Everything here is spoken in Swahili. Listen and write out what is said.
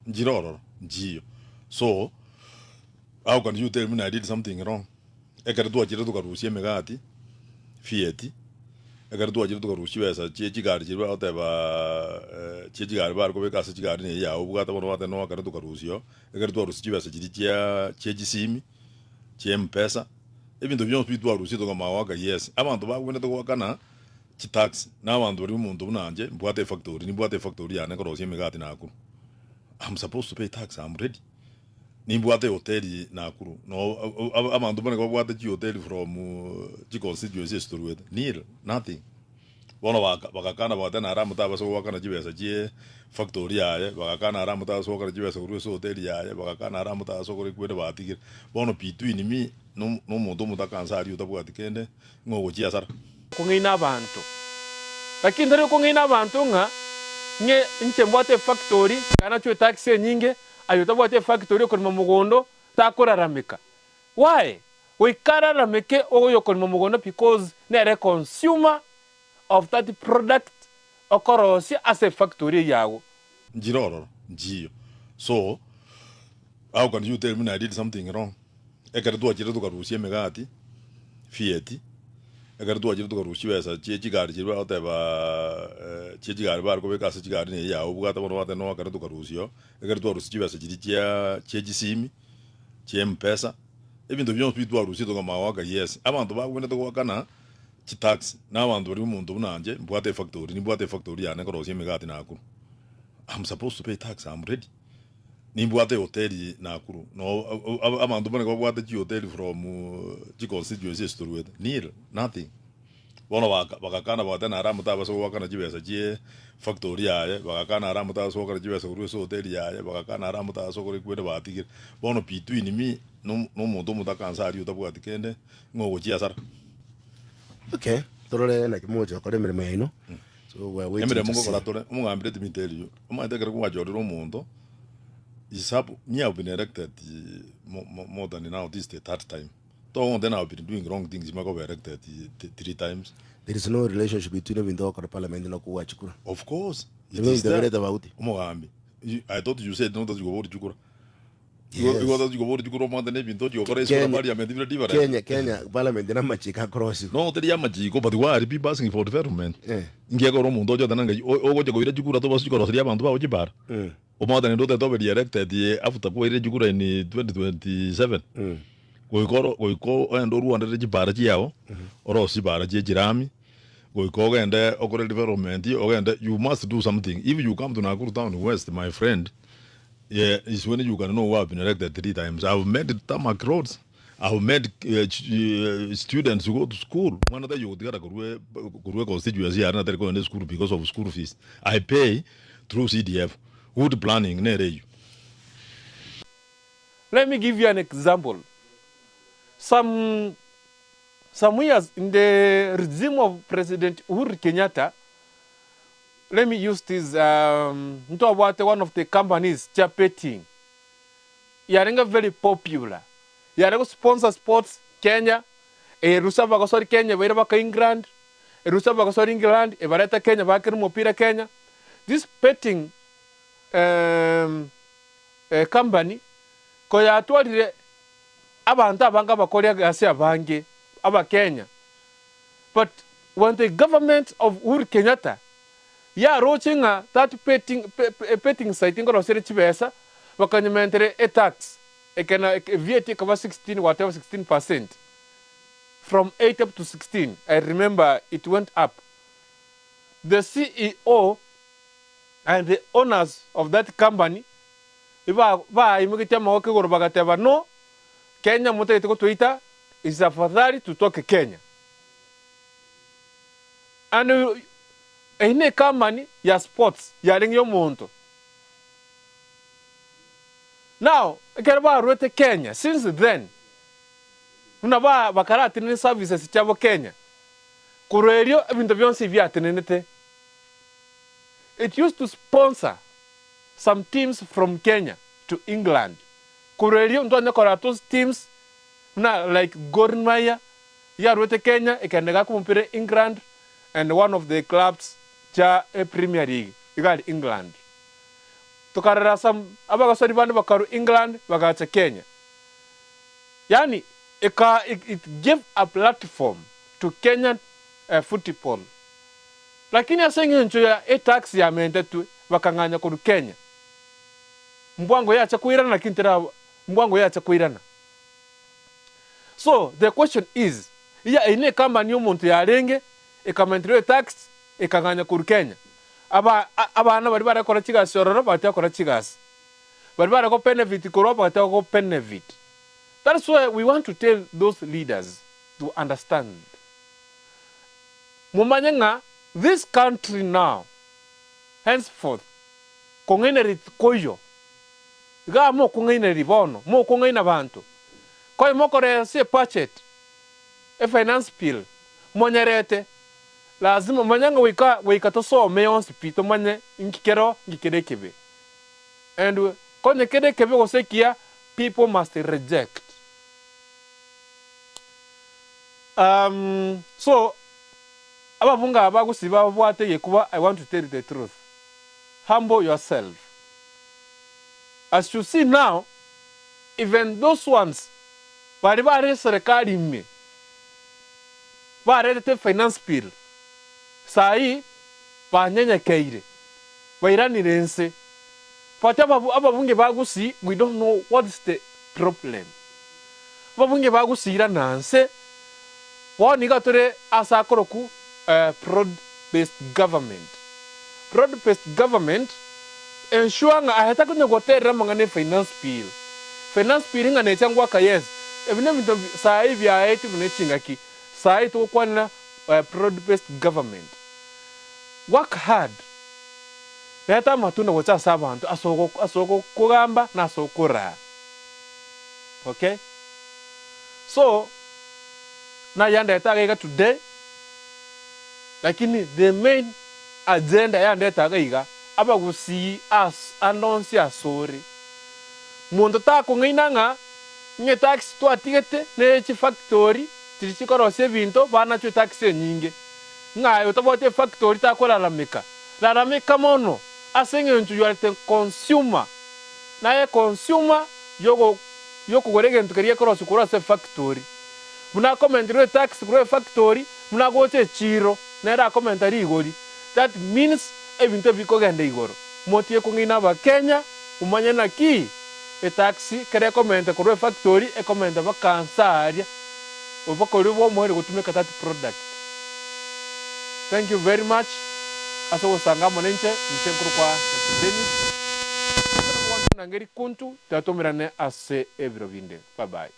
Njiroro, njio. So, how can you tell me I did something wrong? Ekare tu ajira tu karushia megati, fieti. Ekare tu ajira tu karushia esa chechi gari jirwa ote ba chechi gari bar ko beka chechi gari ne ya ubugata bono wate no ekare tu karushio. Ekare tu karushia esa chirichia chechi simi, chem pesa. Even though you don't speak to karushia to kama yes. Abantu ba kwenda to wakana chitax na abantu bari mu muntu nanje mbwate factory ni mbwate factory ya ne karushia megati na akuru. I'm supposed to pay tax. I'm ready. Nimbuate hotel Nakuru. No, abantu bane ko buate hotel from constituency story. Nil, nothing. Bono wakakana bate na ramuta baso wakana jibesa je factory ya wakakana ramuta so wakana jibesa kuruso hotel ya wakakana ramuta so kuri kwede batigir. Bono between me no muntu mutakansa ari utabuate kende ngogo chiasara. Kungina abantu. Lakini ndari kungina abantu nga nye nchembwate factory kana chwe taxi nyinge ayotabwate factory ko mugondo takuraramika. Why? We kararamike oyo ko mugondo because nere consumer of that product okorosi as a factory yawo. Njiroro, njio. So, how can you tell me I did something wrong? Ekare tu ajira tu karushia megati, fieti. Ekare tu ajira tu karushia esa chechi gari jirwa ote ba chechi gari bar ko beka chechi gari ne ya ubugata bono wate no ekare tu karushio. Ekare tu karushia esa chirichia chechi simi, chem pesa. Even though you don't speak to karushia to kama yes. Abantu ba kwenda to wakana chitax na abantu bari mu muntu nanje mbwate factory ni mbwate factory ya ne karushia megati na akuru. I'm supposed to pay tax. I'm ready. Nimbuate hotel Nakuru. No, abantu bane ko buate hotel from constituency story. Nil, nothing. Bono wakakana bate na ramuta baso wakana jibesa je factory ya wakakana ramuta so wakana jibesa kuruso hotel ya wakakana ramuta so kuri kwede batigir. Bono between me no muntu mutakansa ari utabuate kende ngogo chiasara. Okay. Torole na kimoja kore mirimo yaino. So we're waiting to see. Let me tell you. I've been elected more than now. This is the third time. Then I've been doing wrong things. I got elected 3 times. There is no relationship between them in the parliament and Chukura. Of course. It is there. I thought you said no that you go to Chukura. Yes. You go to Chukura more than even thought you were Kenya, parliament, and I'm a chica cross. No, the Yamaji, but why are people asking for development? Ngiago Romundo, Jananga, or go to Jukura to Yaman to Aujibar. Or more than another already elected after Jukura in 2027. We call and Oru under the Barajiao, or Osibaraji Jirami. We call and Okore development, you must do something. If you come to Nakuru Town West, my friend, yeah, it's when you can know I've been elected 3 times. I've met tarmac roads. I've met students who go to school. One of them you get a Guru constituency, another go to school because of school fees. I pay through CDF. Wood planning, Let me give you an example. Some years in the regime of President Uhuru Kenyatta, let me use this one of the companies, Chapeting. Yarenga very popular. Yarenga sponsor sports Kenya. Rusa bakasori Kenya, wera baka England. Rusa bakasori England, ebareta Kenya, bakir mopira Kenya. This betting company, koya atwalire abantu abanga bakolya gasi abange aba Kenya. But when the government of Uhuru Kenyatta roaching that petting site ngoro sere chibesa bakanyementere a tax ekana VAT cover 16 whatever 16% from 8 up to 16. I remember it went up. The CEO and the owners of that company imegita mawoke goro bagateba no Kenya mutete ko Twitter is afadhali tutoke Kenya. And ine company ya sports ya ringi yomuntu. Now, kerba rote Kenya. Since then, unaba bakarati ni services chabo Kenya. Kurerio ebintu byonse byatenenete. It used to sponsor some teams from Kenya to England. Kurerio ndo nekora those teams na like Gor Mahia ya rote Kenya ikanega kumpire England and one of the clubs a Premier League, you got England. tukarara sam abagosori bandi bakaru England bagacha Kenya. Yani it gave a platform to Kenyan football. Lakini asenge ncho ya tax ya mente tu bakanganya kuru Kenya. Mbwango ya chakuirana na kintera mbwango ya chakuirana. So the question is, iya ine kama ni umuntu yarenge ikamentrio tax ikanganya kuru Kenya. Abana bari barakora kigasi ororo batakora kigasi. Bari barako benefit koro batako benefit. That's why we want to tell those leaders to understand. Mumanyanga, this country now, henceforth, kongenerit koyo. Ga mo kongeneri bono, mo kongena bantu. Koy mokore se budget. A finance bill. Monyerete. Lazima manyanga wika to so meons pito manye nkikero ngikedekebe. And konye kedekebe gosekia people must reject. So abavunga abagusiba bwateye kuba I want to tell you the truth. Humble yourself. As you see now, even those ones bari bare serikali ime bare te finance bill sai banyenyekeire bairanire nse fata abavunge bagusi we don't know what is the problem. Abavunge bagusira nanse woni gatore asakoroku broad-based government. Broad-based government ensure nga aheta kunyogoterera mangane finance bill. Finance bill nga nechangwa kayes. Ebine bintu sai bya etu necingaki. Sai to kwana broad-based government. Work hard. Leta matuna gocha sabantu asoko kugamba na sokora. Okay? So na yanda yatagaiga today, lakini the main agenda yanda yatagaiga abagusi as announce asori muntu takungainanga nye tax twatigete ne chi factory tirichikorose binto bana chu tax nyinge ngayo tobote factory takola laramika mono asenge ntu yuarte consumer na ye consumer yoko gorege ntukeria korose kurose factory muna commentary tax kuro factory muna goche chiro na era commentary igori. That means ebintu bikogenda igoro motie kungina ba Kenya umanye na ki e taxi kare comment kuro factory e comment ba kansaria obakori bo mo gutumika that product. Thank you very much. Aso sanga monenche mchenkuru kwa Dennis. Ngeri kuntu tatomirane ase ebiro binde. Bye bye.